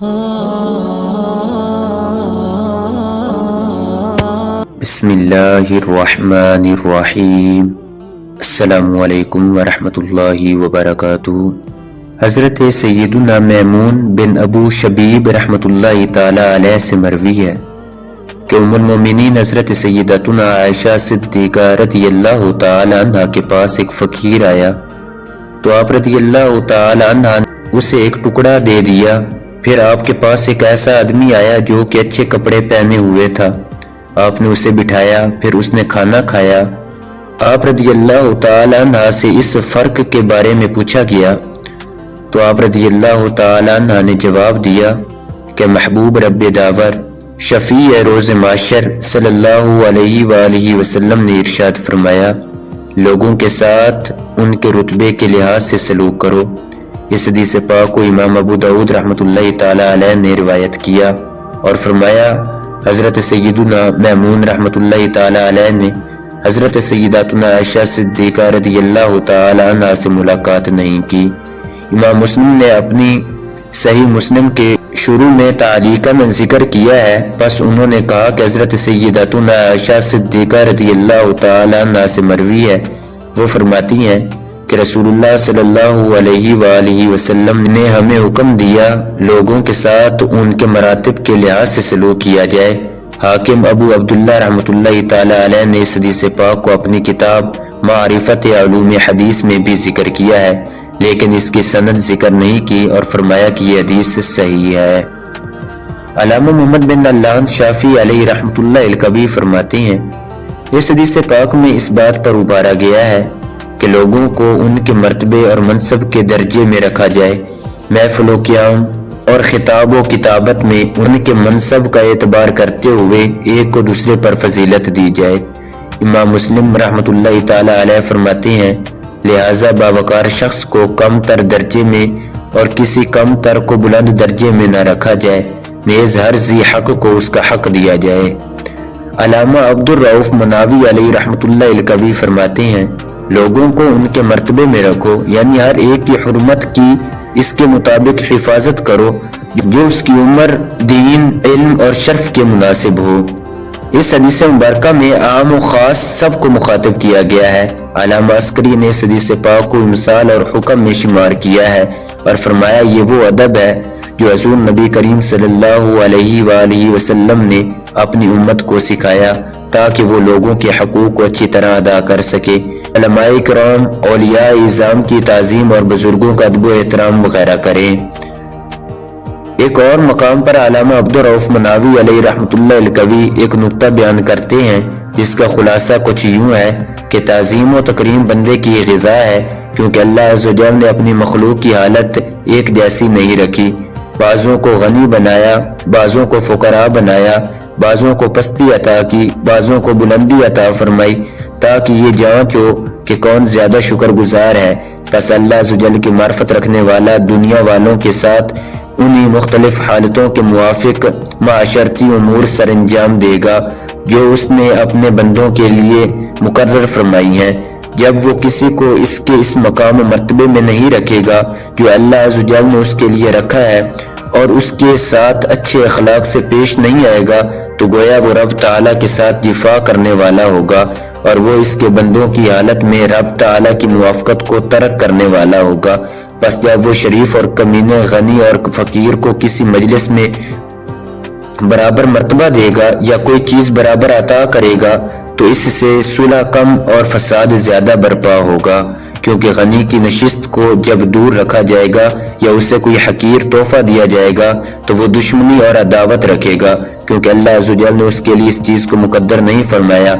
بسم اللہ الرحمن الرحیم۔ السلام علیکم ورحمۃ اللہ وبرکاتہ۔ حضرت سیدنا میمون بن ابو شبیب رحمۃ اللہ تعالی علیہ سے مروی ہے کہ ام المومنین حضرت سیدتنا عائشہ صدیقہ رضی اللہ تعالی عنہ کے پاس ایک فقیر آیا تو آپ رضی اللہ تعالی عنہ نے اسے ایک ٹکڑا دے دیا۔ پھر آپ کے پاس ایک ایسا آدمی آیا جو کہ اچھے کپڑے پہنے ہوئے تھا، آپ نے اسے بٹھایا، پھر اس نے کھانا کھایا۔ آپ رضی اللہ تعالی عنہ سے اس فرق کے بارے میں پوچھا گیا تو آپ رضی اللہ تعالی عنہ نے جواب دیا کہ محبوب رب داور شفیع روز محشر صلی اللہ علیہ وآلہ وسلم نے ارشاد فرمایا، لوگوں کے ساتھ ان کے رتبے کے لحاظ سے سلوک کرو۔ اس حدیث پاک کو امام ابو داؤد رحمۃ اللہ تعالی علیہ نے روایت کیا اور فرمایا حضرت سیدنا میمون رحمۃ اللہ تعالی علیہ نے حضرت سیداتنا عائشہ صدیقہ رضی اللہ تعالی عنہ سے ملاقات نہیں کی۔ امام مسلم نے اپنی صحیح مسلم کے شروع میں تعلیقاً ذکر کیا ہے، پس انہوں نے کہا کہ حضرت سیداتنا عائشہ صدیقہ رضی اللہ تعالی عنہ سے مروی ہے، وہ فرماتی ہیں کہ رسول اللہ صلی اللہ علیہ وآلہ وسلم نے ہمیں حکم دیا لوگوں کے ساتھ ان کے مراتب کے لحاظ سے سلوک کیا جائے۔ حاکم ابو عبداللہ رحمۃ اللہ تعالی علیہ نے اس حدیث پاک کو اپنی کتاب معرفت علوم حدیث میں بھی ذکر کیا ہے، لیکن اس کی سند ذکر نہیں کی اور فرمایا کہ یہ حدیث صحیح ہے۔ علامہ محمد بن علان شافعی علیہ رحمۃ اللہ الکبی فرماتے ہیں اس حدیث پاک میں اس بات پر ابھارا گیا ہے کہ لوگوں کو ان کے مرتبے اور منصب کے درجے میں رکھا جائے، محفل و قیام اور خطاب و کتابت میں ان کے منصب کا اعتبار کرتے ہوئے ایک کو دوسرے پر فضیلت دی جائے۔ امام مسلم رحمۃ اللہ تعالی علیہ فرماتے ہیں لہذا باوقار شخص کو کم تر درجے میں اور کسی کم تر کو بلند درجے میں نہ رکھا جائے، نیز ہر ذی حق کو اس کا حق دیا جائے۔ علامہ عبد الرؤف مناوی علیہ رحمۃ اللہ الکوی فرماتے ہیں لوگوں کو ان کے مرتبے میں رکھو، یعنی ہر ایک کی حرمت کی اس کے مطابق حفاظت کرو جو اس کی عمر، دین، علم اور شرف کے مناسب ہو۔ اس حدیث مبارکہ میں عام و خاص سب کو مخاطب کیا گیا ہے۔ علامہ عسکری نے اس حدیث پاک کو مثال اور حکم میں شمار کیا ہے اور فرمایا یہ وہ ادب ہے جو حضور نبی کریم صلی اللہ علیہ وآلہ وسلم نے اپنی امت کو سکھایا تاکہ وہ لوگوں کے حقوق کو اچھی طرح ادا کر سکے۔ علماء کرام، اولیاء اعظام کی تعظیم اور بزرگوں کا ادب و احترام وغیرہ کریں۔ ایک اور مقام پر علامہ عبد الرؤف مناوی علیہ رحمۃ اللہ الکوی ایک نقطہ بیان کرتے ہیں جس کا خلاصہ کچھ یوں ہے کہ تعظیم و تکریم بندے کی غذا ہے، کیونکہ اللہ عز و جل نے اپنی مخلوق کی حالت ایک جیسی نہیں رکھی، بعضوں کو غنی بنایا، بعضوں کو فقراء بنایا، بعضوں کو پستی عطا کی، بعضوں کو بلندی عطا فرمائی تاکہ یہ جانچ ہو کہ کون زیادہ شکر گزار ہے۔ پس اللہ عز و جل کی معرفت رکھنے والا دنیا والوں کے ساتھ انہی مختلف حالتوں کے موافق معاشرتی امور سر انجام دے گا جو اس نے اپنے بندوں کے لیے مقرر فرمائی ہیں۔ جب وہ کسی کو اس کے اس مقام و مرتبے میں نہیں رکھے گا جو اللہ عز و جل نے اس کے لیے رکھا ہے اور اس کے ساتھ اچھے اخلاق سے پیش نہیں آئے گا تو گویا وہ رب تعالیٰ کے ساتھ جفا کرنے والا ہوگا اور وہ اس کے بندوں کی حالت میں رب تعالیٰ کی موافقت کو ترک کرنے والا ہوگا۔ بس جب وہ شریف اور کمینے، غنی اور فقیر کو کسی مجلس میں برابر مرتبہ دے گا یا کوئی چیز برابر عطا کرے گا تو اس سے صلح کم اور فساد زیادہ برپا ہوگا، کیونکہ غنی کی نشست کو جب دور رکھا جائے گا یا اسے کوئی حقیر تحفہ دیا جائے گا تو وہ دشمنی اور عداوت رکھے گا، کیونکہ اللہ عز و جل نے اس کے لیے اس چیز کو مقدر نہیں فرمایا۔